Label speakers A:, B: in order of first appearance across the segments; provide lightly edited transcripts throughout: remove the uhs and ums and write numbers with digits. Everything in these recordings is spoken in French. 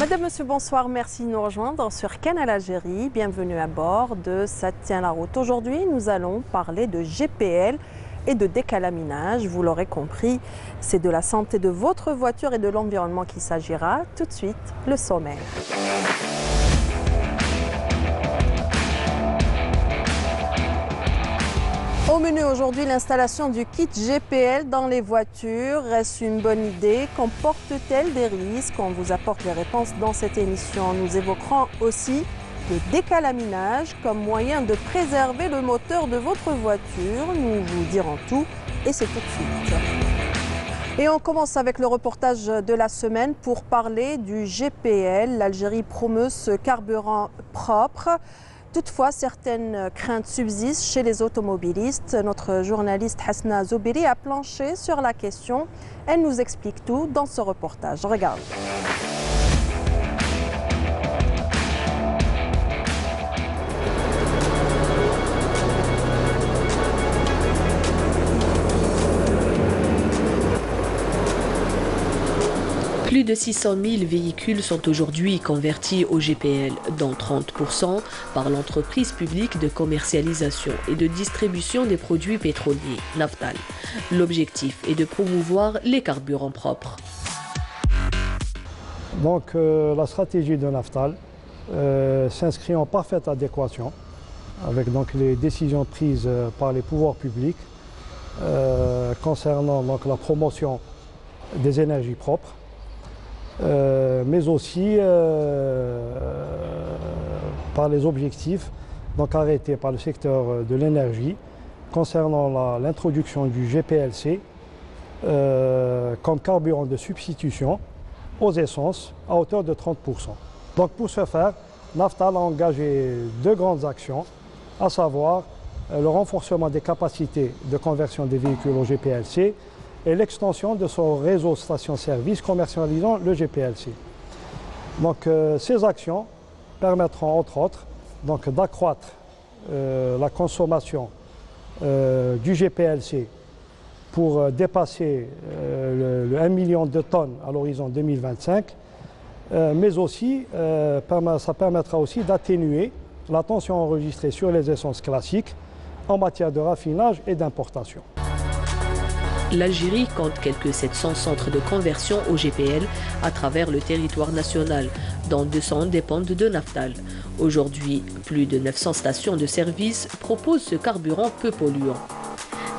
A: Madame, Monsieur, bonsoir. Merci de nous rejoindre sur Canal Algérie. Bienvenue à bord de Ça tient la route. Aujourd'hui, nous allons parler de GPL et de décalaminage. Vous l'aurez compris, c'est de la santé de votre voiture et de l'environnement qu'il s'agira. Tout de suite, le sommaire. Au menu aujourd'hui, l'installation du kit GPL dans les voitures. Est-ce une bonne idée? Comporte-t-elle des risques? On vous apporte les réponses dans cette émission. Nous évoquerons aussi le décalaminage comme moyen de préserver le moteur de votre voiture. Nous vous dirons tout et c'est tout de suite. Et on commence avec le reportage de la semaine pour parler du GPL. L'Algérie promeut ce carburant propre. Toutefois, certaines craintes subsistent chez les automobilistes. Notre journaliste Hasna Zoubiri a planché sur la question. Elle nous explique tout dans ce reportage. Regarde.
B: Plus de 600 000 véhicules sont aujourd'hui convertis au GPL, dont 30% par l'entreprise publique de commercialisation et de distribution des produits pétroliers, Naftal. L'objectif est de promouvoir les carburants propres.
C: Donc la stratégie de Naftal s'inscrit en parfaite adéquation avec donc, les décisions prises par les pouvoirs publics concernant donc, la promotion des énergies propres. Mais aussi par les objectifs donc arrêtés par le secteur de l'énergie concernant l'introduction du GPLC comme carburant de substitution aux essences à hauteur de 30%. Donc pour ce faire, Naftal a engagé deux grandes actions, à savoir le renforcement des capacités de conversion des véhicules au GPLC et l'extension de son réseau station-service commercialisant le GPLC. Donc, ces actions permettront entre autres d'accroître la consommation du GPLC pour dépasser le 1 million de tonnes à l'horizon 2025, mais aussi ça permettra aussi d'atténuer la tension enregistrée sur les essences classiques en matière de raffinage et d'importation.
B: L'Algérie compte quelques 700 centres de conversion au GPL à travers le territoire national, dont 200 dépendent de Naftal. Aujourd'hui, plus de 900 stations de service proposent ce carburant peu polluant.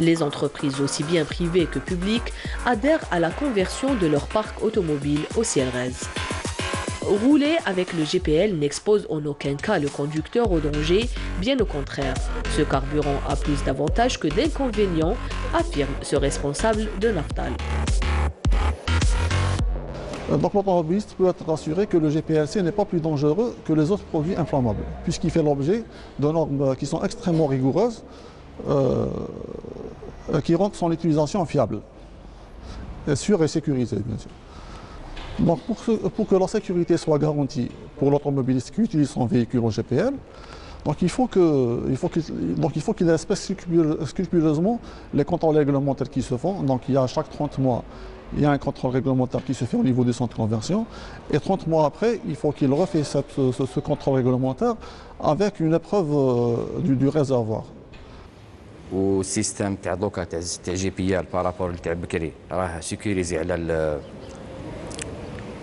B: Les entreprises, aussi bien privées que publiques, adhèrent à la conversion de leur parc automobile au CRS. Rouler avec le GPL n'expose en aucun cas le conducteur au danger, bien au contraire. Ce carburant a plus d'avantages que d'inconvénients, affirme ce responsable de Naftal.
D: Donc l'automobiliste peut être rassuré que le GPLC n'est pas plus dangereux que les autres produits inflammables, puisqu'il fait l'objet de normes qui sont extrêmement rigoureuses, qui rendent son utilisation fiable, et sûre et sécurisée, bien sûr. Donc pour que la sécurité soit garantie pour l'automobiliste qui utilise son véhicule au GPL, donc il faut qu'il respecte scrupuleusement les contrôles réglementaires qui se font. Donc il y a chaque 30 mois, il y a un contrôle réglementaire qui se fait au niveau des centres de conversion. Et 30 mois après, il faut qu'il refait ce contrôle réglementaire avec une épreuve du réservoir.
E: والسيستم تاع دوكا تاع جي بي ال بارابور تاع بكري راه سيكوريزي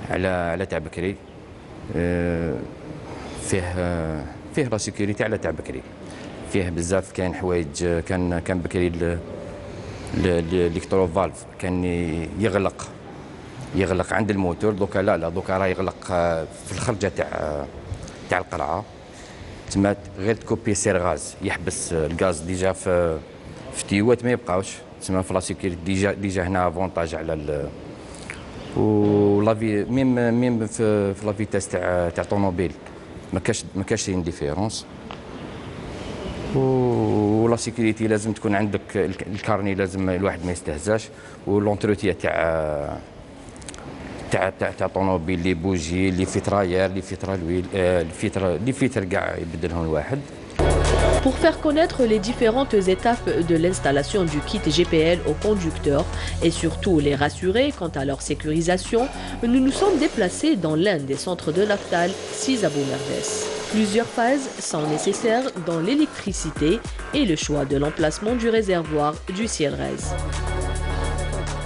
E: على تاع بكري فيه لا سيكوريتي على تاع بكري فيه بزاف كاين حوايج كان بكري الالكترو فالف كان يغلق عند الموتور دوكا لا دوكا راه يغلق في الخرجه تاع القرعه تما غير تكوبي سير غاز يحبس الغاز ديجا في تيوات ما يبقاوش تما في لا سيكوريتي ديجا هنا افونتاج على ولافي ميم في لا فيتاس تاع طوموبيل ما كاش لين ديفيرونس ولا سيكوريتي لازم تكون عندك الكارني لازم الواحد ما يستهزاش ولونتروتيا تاع طوموبيل لي بوجي لي فيتراير لي فيترا الويل لي فيتر كاع يبدلهم الواحد.
B: Pour faire connaître les différentes étapes de l'installation du kit GPL aux conducteurs et surtout les rassurer quant à leur sécurisation, nous nous sommes déplacés dans l'un des centres de Naftal, 6 Abou Merdes. Plusieurs phases sont nécessaires dans l'électricité et le choix de l'emplacement du réservoir du Cielrez.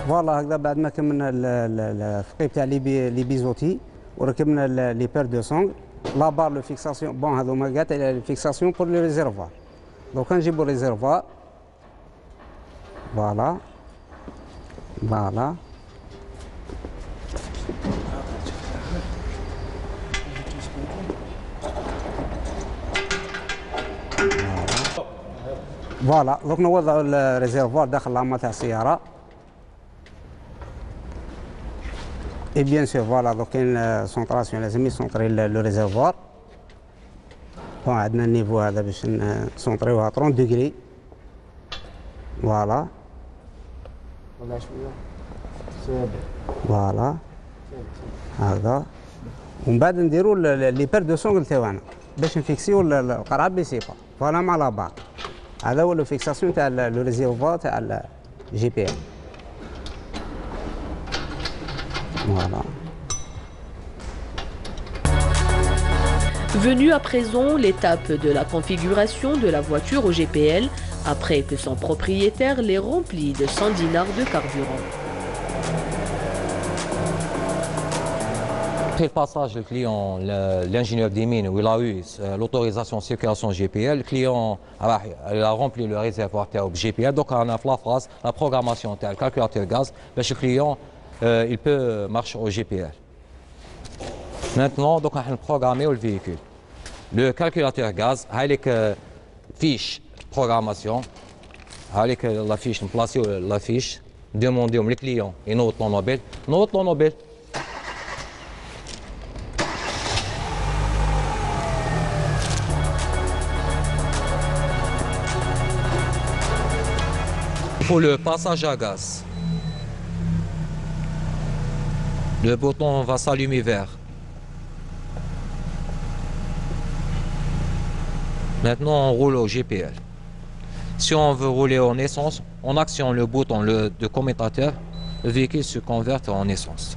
F: فوالا هكذا بعد ما كملنا الثقيب تاع لي بيزوتي وركبنا لي بير دو سونغ لا بار لو فيكساسيون بون هذوما كاع تاع لي فيكساسيون بور لو ريزيرفوار دوكا نجيبو ريزيرفوار فوالا فوالا فوالا دوك نوضعوا الريزيرفوار داخل لاما تاع السياره. Et bien sûr, voilà, donc une centration, les amis, centrer le réservoir. Bon, on a un niveau à 30 degrés. Voilà. Voilà. هذا. ومن بعد نديروا لي بير دو سونغ تاعنا باش نفيكسيو القرعه بسيطه. فوالا مع لا بار. هذا هو لو فيكساسيون تاع لو ريزيرفوار تاع الجي بي ال. Voilà.
B: Venue à présent l'étape de la configuration de la voiture au GPL après que son propriétaire l'ait rempli de 100 dinars de carburant.
G: Après le passage, le client, l'ingénieur des mines, où il a eu l'autorisation de circulation GPL, le client a rempli le réservoir GPL, donc on a fait la phase, la programmation du calculateur gaz, parce que le client il peut marcher au GPL. Maintenant, donc, on va programmer le véhicule. Le calculateur gaz, avec fiche de programmation, avec la fiche, on place la fiche, demander au client et notre automobile. Pour le passage à gaz, le bouton va s'allumer vert. Maintenant, on roule au GPL. Si on veut rouler en essence, on actionne le bouton de commutateur, le véhicule se converte en essence.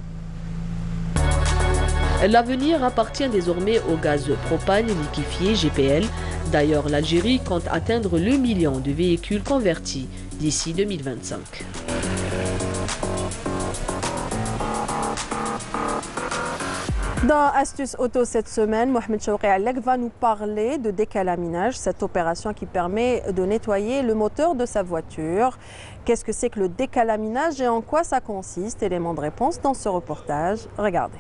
B: L'avenir appartient désormais au gaz propane liquéfié GPL. D'ailleurs, l'Algérie compte atteindre le million de véhicules convertis d'ici 2025.
A: Dans Astuce Auto cette semaine, Mohamed Chouki Allek va nous parler de décalaminage, cette opération qui permet de nettoyer le moteur de sa voiture. Qu'est-ce que c'est que le décalaminage et en quoi ça consiste? Élément de réponse dans ce reportage. Regardez.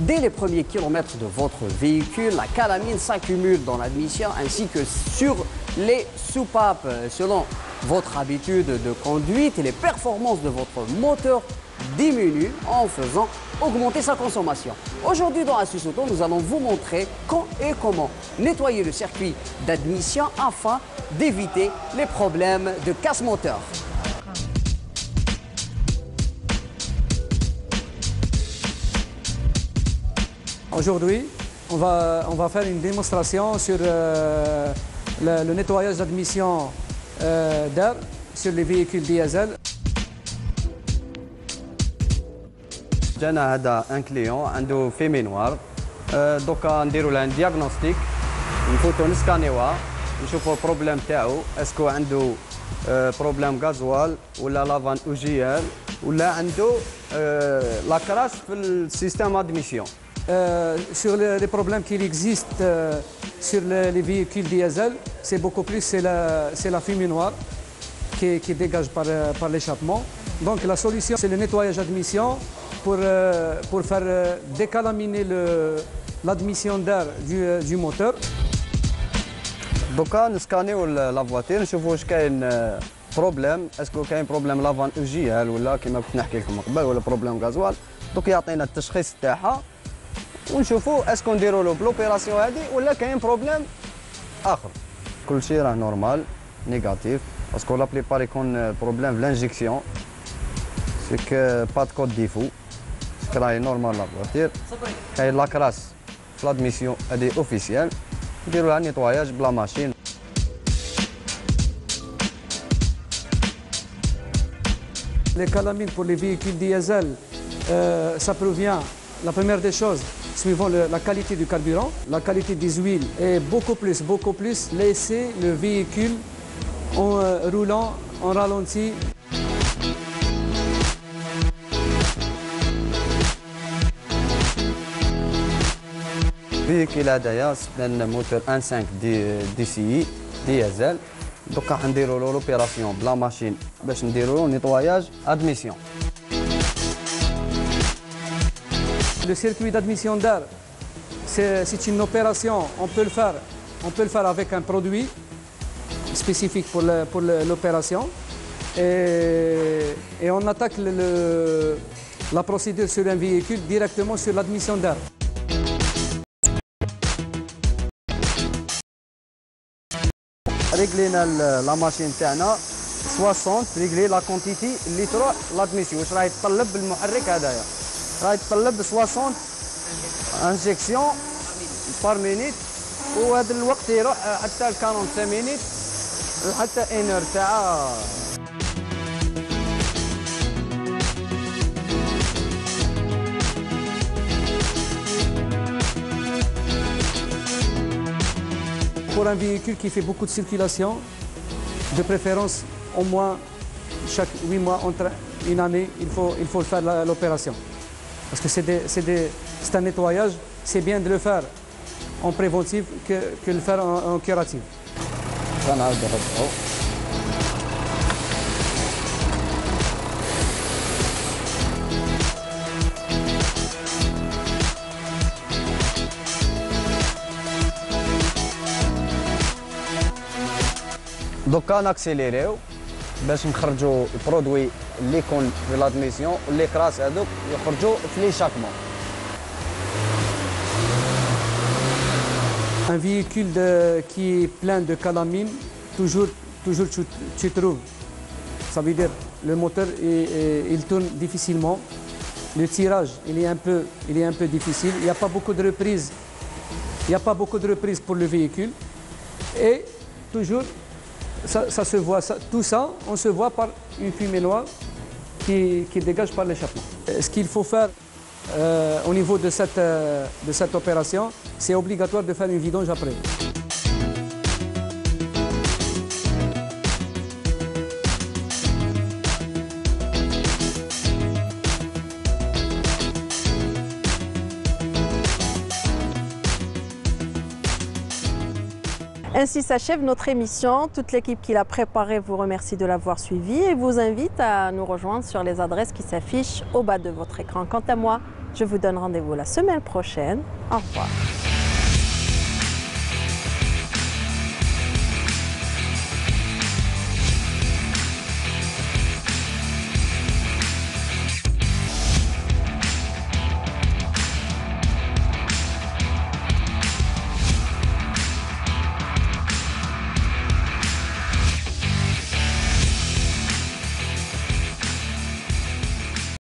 H: Dès les premiers kilomètres de votre véhicule, la calamine s'accumule dans l'admission ainsi que sur les soupapes. Selon votre habitude de conduite, les performances de votre moteur diminuent en faisant augmenter sa consommation. Aujourd'hui dans Astuce Auto, nous allons vous montrer quand et comment nettoyer le circuit d'admission afin d'éviter les problèmes de casse-moteur.
I: Aujourd'hui, on va faire une démonstration sur le nettoyage d'admission d'air sur les véhicules diesel.
H: جانا هذا ان كليون عنده فيمي نوار دوكا نديروا له دياغنوستيك نفوتو نسكانيوها نشوفوا البروبليم تاعو اسكو عنده بروبليم غازوال ولا لافان او جي ال ولا عنده لاكراش في السيستم ادميسيون.
I: Sur les problèmes qu'il existe sur les véhicules diesel, c'est beaucoup plus c'est la fumée noire qui dégage par l'échappement. Donc la solution, c'est le nettoyage d'admission pour faire décalaminer l'admission d'air du moteur.
H: دوكا نسكانيو لا فواتير نشوفوا واش كاين بروبليم، اسكو كاين بروبليم لافان او جي ال ولا كيما كنت نحكي لكم قبل ولا بروبليم غازوال. دوك يعطينا التشخيص تاعها ونشوفوا اسكو نديروا له بلوبيراسيون هذه ولا كاين بروبليم اخر. كل شيء راه نورمال، négatif. Parce que la plupart des problèmes de l'injection, c'est que pas de code défaut. C'est que là, est normal la voiture. Et la crasse, l'admission est officielle. On fait le nettoyage de la machine.
I: Les calamines pour les véhicules diesel, ça provient, la première des choses, suivant la qualité du carburant, la qualité des huiles et beaucoup plus laisser le véhicule en roulant, en ralenti.
H: Le véhicule هذايا c'est un moteur 1.5 DCI diesel. Donc on va faire l'opération de la machine pour faire le nettoyage admission.
I: Le circuit d'admission d'air, c'est une opération, on peut le faire avec un produit spécifique pour l'opération. Et on attaque la procédure sur un véhicule directement sur l'admission d'air.
H: Régler la machine تاعنا 60 régler la quantité اللي تروح l'admission. واش راهي تطلب بالمحرك هذايا؟ راهي تطلب 60 انجكسيون بار مينيت، وهذا الوقت يروح حتى 45 مينيت حتى 1 اور تاع.
I: Pour un véhicule qui fait beaucoup de circulation, de préférence au moins chaque 8 mois, entre une année, il faut faire l'opération. Parce que c'est un nettoyage, c'est bien de le faire en préventif que de le faire en curatif.
H: دوكا ناكسيليريو باش نخرجوا البرودوي اللي يكون في لادميسيون واللي كراس هذوك يخرجوا في لي شاكمون.
I: Un véhicule qui est plein de calamine, toujours tu trouves. Ça veut dire le moteur il tourne difficilement. Le tirage il est un peu difficile. Il n'y a pas beaucoup de reprises. Il n'y a pas beaucoup de reprises pour le véhicule. Et toujours ça se voit, tout ça, on se voit par une fumée noire qui dégage par l'échappement. Ce qu'il faut faire au niveau de cette opération, c'est obligatoire de faire une vidange après.
A: Ainsi s'achève notre émission. Toute l'équipe qui l'a préparée vous remercie de l'avoir suivi et vous invite à nous rejoindre sur les adresses qui s'affichent au bas de votre écran. Quant à moi, je vous donne rendez-vous la semaine prochaine. Au revoir.